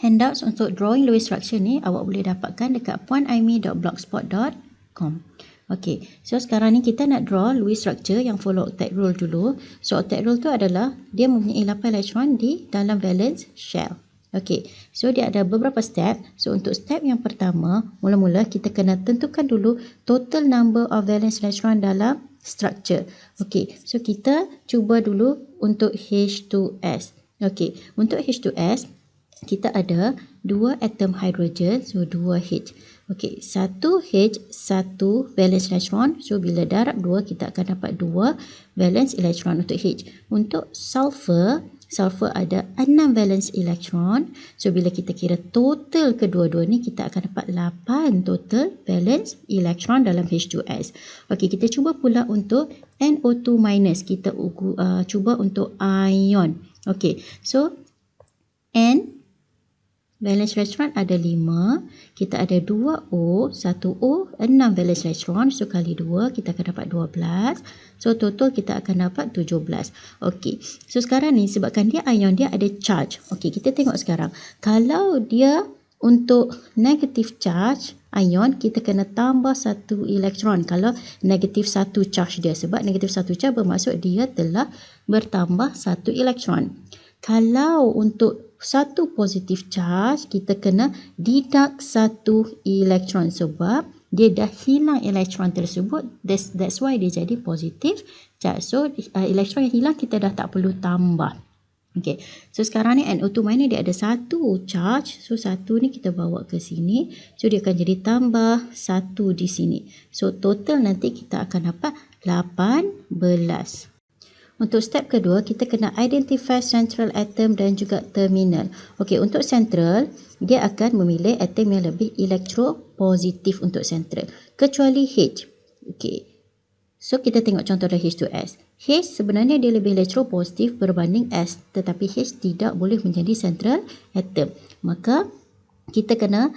Handouts untuk drawing Lewis structure ni awak boleh dapatkan dekat puanaimi.blogspot.com. Okey, so sekarang ni kita nak draw Lewis structure yang follow octet rule dulu. So octet rule tu adalah dia mempunyai 8 elektron di dalam valence shell. Okey, so dia ada beberapa step. So untuk step yang pertama, mula-mula kita kena tentukan dulu total number of valence electron dalam structure. Okey, so kita cuba dulu untuk H2S. Okey, untuk H2S kita ada 2 atom hidrogen, so 2H. Okey, 1H, 1 valence electron. So bila darab 2 kita akan dapat 2 valence electron untuk H. Untuk sulfur ada 6 valence electron. So bila kita kira total kedua-dua ni kita akan dapat 8 total valence electron dalam H2S. Okey, kita cuba pula untuk NO2-. Kita cuba untuk ion. Okey, so N valence electron ada 5, kita ada 2O, 1O, 6 valence electron, so kali 2 kita akan dapat 12, so total kita akan dapat 17. Okey, so sekarang ni sebabkan dia ion, dia ada charge. Okey, kita tengok sekarang, kalau dia untuk negative charge ion, kita kena tambah 1 elektron kalau negatif 1 charge dia, sebab negatif 1 charge bermaksud dia telah bertambah 1 elektron. Kalau untuk satu positif charge, kita kena deduct 1 elektron sebab dia dah hilang elektron tersebut. That's why dia jadi positif charge. So elektron yang hilang kita dah tak perlu tambah. Okay, so sekarang ni NO2- dia ada 1 charge. So 1 ni kita bawa ke sini. So dia akan jadi tambah 1 di sini. So total nanti kita akan dapat 18. Untuk step kedua, kita kena identify central atom dan juga terminal. Okey, untuk central, dia akan memilih atom yang lebih elektropositif untuk central. Kecuali H. Okey, so kita tengok contoh dari H2S. H sebenarnya dia lebih elektropositif berbanding S. Tetapi H tidak boleh menjadi central atom. Maka, kita kena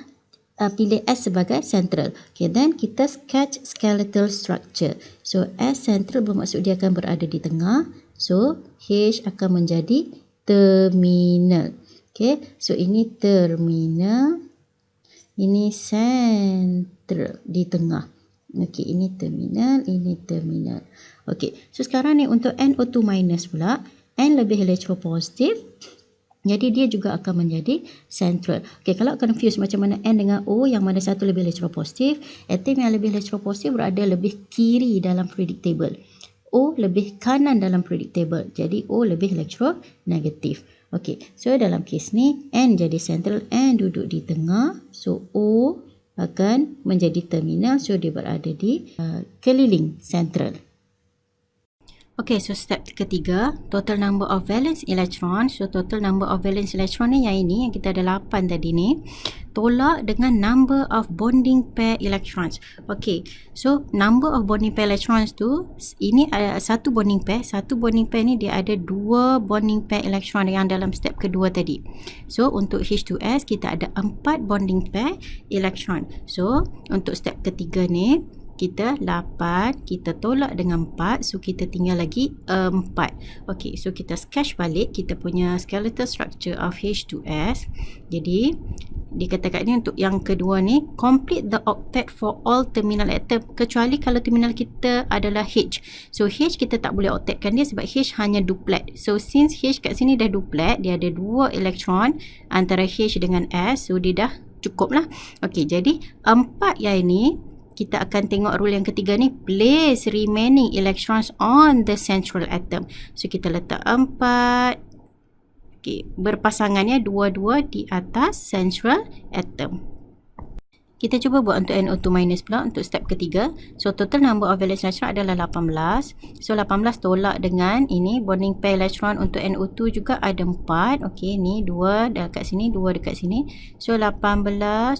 pilih S sebagai central. Okay, then kita sketch skeletal structure. So S central bermaksud dia akan berada di tengah. So H akan menjadi terminal. Okay, so ini terminal, ini central di tengah. Okay, ini terminal, ini terminal. Okay, so sekarang ni untuk NO2- pula, N lebih elektropositif. Jadi dia juga akan menjadi central. Okey, kalau confuse macam mana N dengan O, yang mana satu lebih elektropositif, atom yang lebih elektropositif berada lebih kiri dalam periodic table. O lebih kanan dalam periodic table. Jadi O lebih elektronegatif. Okey, so dalam kes ni N jadi central, N duduk di tengah. So O akan menjadi terminal, so dia berada di keliling central. Okay, so step ketiga, total number of valence electron. So total number of valence electron ni yang ini, yang kita ada 8 tadi ni, tolak dengan number of bonding pair electrons. Okay, so number of bonding pair electrons tu, ini ada satu bonding pair. Satu bonding pair ni dia ada 2 bonding pair electron yang dalam step kedua tadi. So untuk H2S kita ada 4 bonding pair electron. So untuk step ketiga ni, kita 8, kita tolak dengan 4, so kita tinggal lagi 4. Okey, so kita sketch balik kita punya skeletal structure of H2S. Jadi dikatakan ni untuk yang kedua ni, complete the octet for all terminal atom, kecuali kalau terminal kita adalah H. So H kita tak boleh octetkan dia sebab H hanya duplet. So since H kat sini dah duplet, dia ada 2 elektron antara H dengan S, so dia dah cukup lah. Okey, jadi 4 yang ini kita akan tengok rule yang ketiga ni, place remaining electrons on the central atom. So kita letak 4, okay, berpasangannya 2-2 di atas central atom. Kita cuba buat untuk NO2- pula untuk step ketiga. So total number of valence electron adalah 18. So 18 tolak dengan ini bonding pair electron untuk NO2 juga ada 4. Okey, ni 2 dekat sini, 2 dekat sini. So 18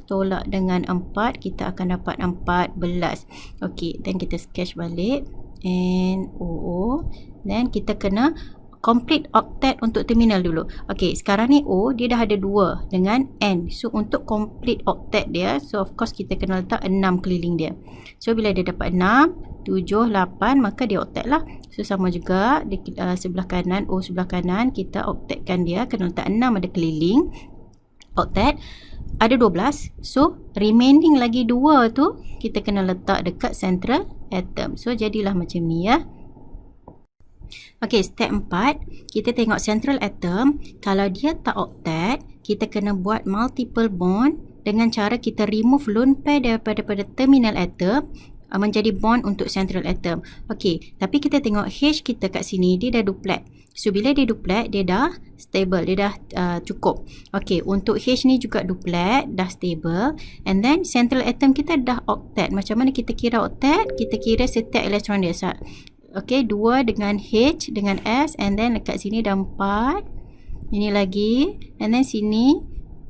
tolak dengan 4, kita akan dapat 14. Okey, then kita sketch balik NO. Then kita kena complete octet untuk terminal dulu. Okey, sekarang ni O dia dah ada 2 dengan N. So untuk complete octet dia, so of course kita kena letak 6 keliling dia. So bila dia dapat 6, 7, 8, maka dia octet lah. So sama juga di sebelah kanan, O sebelah kanan kita octetkan dia, kena letak 6 ada keliling. octet ada 12. So remaining lagi 2 tu kita kena letak dekat central atom. So jadilah macam ni ya. Okey, step 4, kita tengok central atom. Kalau dia tak octet, kita kena buat multiple bond dengan cara kita remove lone pair daripada terminal atom menjadi bond untuk central atom. Okey, tapi kita tengok H kita kat sini, dia dah duplet. So bila dia duplet, dia dah stable, dia dah cukup. Okey, untuk H ni juga duplet, dah stable. And then central atom kita dah octet. Macam mana kita kira octet? Kita kira setiap elektron dia. Okey, 2 dengan H dengan S, and then dekat sini dah 4. Ini lagi, and then sini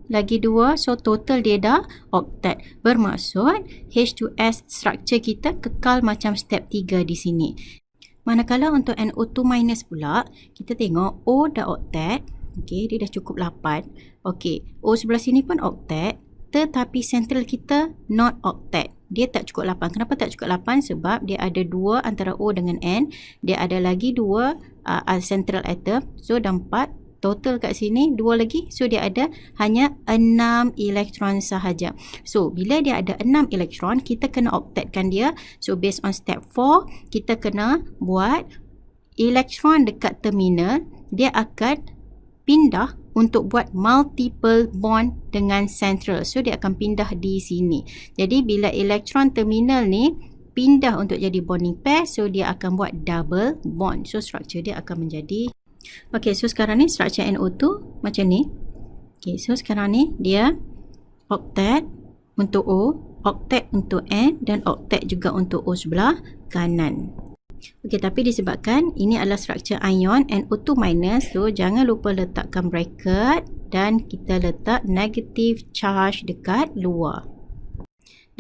lagi 2. So total dia dah octet. Bermaksud H2S structure kita kekal macam step 3 di sini. Manakala untuk NO2- pula, kita tengok O dah octet. Okey, dia dah cukup 8. Okey, O sebelah sini pun octet, tetapi central kita not octet. Dia tak cukup 8. Kenapa tak cukup 8? Sebab dia ada 2 antara O dengan N. Dia ada lagi 2 central atom. So dah 4. Total kat sini 2 lagi. So dia ada hanya 6 elektron sahaja. So bila dia ada 6 elektron, kita kena octetkan dia. So based on step 4, kita kena buat elektron dekat terminal. Dia akan pindah untuk buat multiple bond dengan central. So dia akan pindah di sini. Jadi bila elektron terminal ni pindah untuk jadi bonding pair, so dia akan buat double bond. So structure dia akan menjadi. Okey, so sekarang ni structure NO2 macam ni. Okey, so sekarang ni dia octet untuk O, octet untuk N dan octet juga untuk O sebelah kanan. Okey, tapi disebabkan ini adalah structure ion NO2-, so jangan lupa letakkan bracket dan kita letak negative charge dekat luar.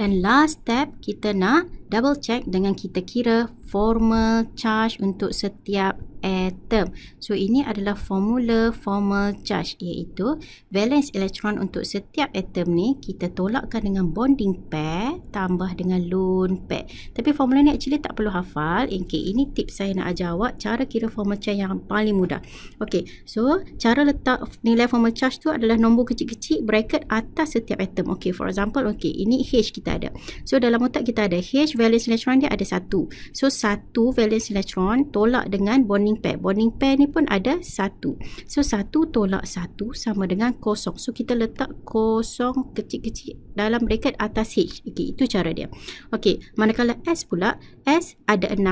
Dan last step, kita nak double check dengan kita kira formal charge untuk setiap atom. So ini adalah formula formal charge, iaitu valence elektron untuk setiap atom ni kita tolakkan dengan bonding pair tambah dengan lone pair. Tapi formula ni actually tak perlu hafal. Okay, ini tips saya nak ajar awak cara kira formal charge yang paling mudah. Okay, so cara letak nilai formal charge tu adalah nombor kecil-kecil bracket atas setiap atom. Okay, for example, okay, ini H kita ada. So dalam otak kita ada H, valence elektron dia ada 1. So 1 valence elektron tolak dengan bonding pair. Bonding pair ni pun ada 1. So 1 tolak 1 sama dengan 0. So kita letak 0 kecil-kecil dalam bracket atas H. Okay, itu cara dia. Okay, manakala S pula, S ada 6.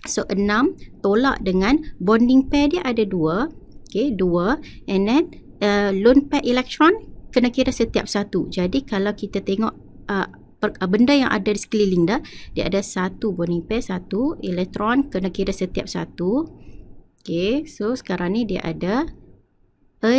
So 6 tolak dengan bonding pair dia ada 2. Okay, 2. And then lone pair elektron kena kira setiap 1. Jadi kalau kita tengok benda yang ada di sekeliling dia ada 1 bonding pair, 1 elektron kena kira setiap 1. Okay, so sekarang ni dia ada 6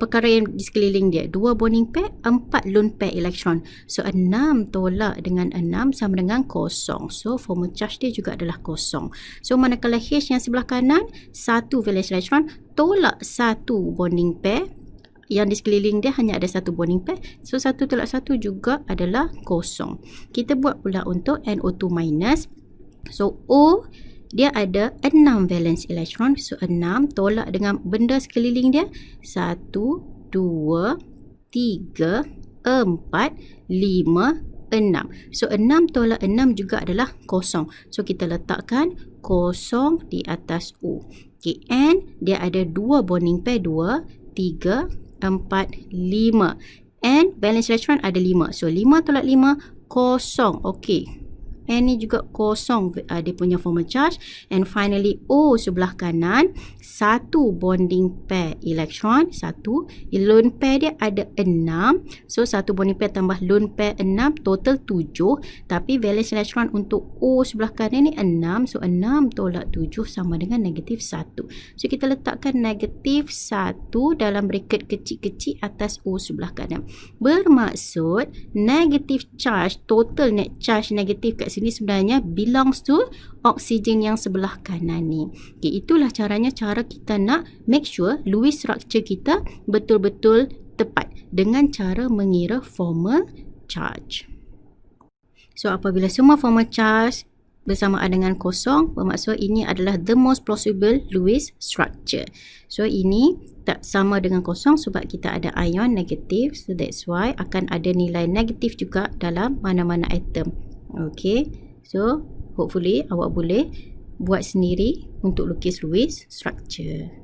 perkara yang di sekeliling dia. 2 bonding pair, 4 lone pair elektron. So 6 tolak dengan 6 sama dengan 0. So formal charge dia juga adalah 0. So manakala H yang sebelah kanan 1 valence elektron tolak 1 bonding pair, yang di sekeliling dia hanya ada 1 bonding pair. So 1 tolak 1 juga adalah 0. Kita buat pula untuk NO2-. So O dia ada 6 valence elektron. So 6 tolak dengan benda sekeliling dia 1, 2, 3, 4, 5, 6. So 6 tolak 6 juga adalah 0. So kita letakkan 0 di atas O. Okay, N dia ada 2 bonding pair, 2, 3, 4, 5. And valence elektron ada 5. So 5 tolak 5, 0. Okay, N ni juga 0 dia punya formal charge. And finally O sebelah kanan 1 bonding pair elektron, 1 lone pair dia ada 6. So 1 bonding pair tambah lone pair 6, total 7. Tapi valence elektron untuk O sebelah kanan ni 6. So 6 tolak 7 sama dengan negatif 1. So kita letakkan negatif 1 dalam bracket kecil-kecil atas O sebelah kanan. Bermaksud negative charge, total net charge negatif kat sini sebenarnya belongs to oksigen yang sebelah kanan ni. Okay, itulah caranya, cara kita nak make sure Lewis structure kita betul-betul tepat dengan cara mengira formal charge. So apabila semua formal charge bersamaan dengan kosong, bermaksud ini adalah the most plausible Lewis structure. So ini tak sama dengan kosong sebab kita ada ion negatif, so that's why akan ada nilai negatif juga dalam mana-mana atom. Okay, so hopefully awak boleh buat sendiri untuk lukis Lewis structure.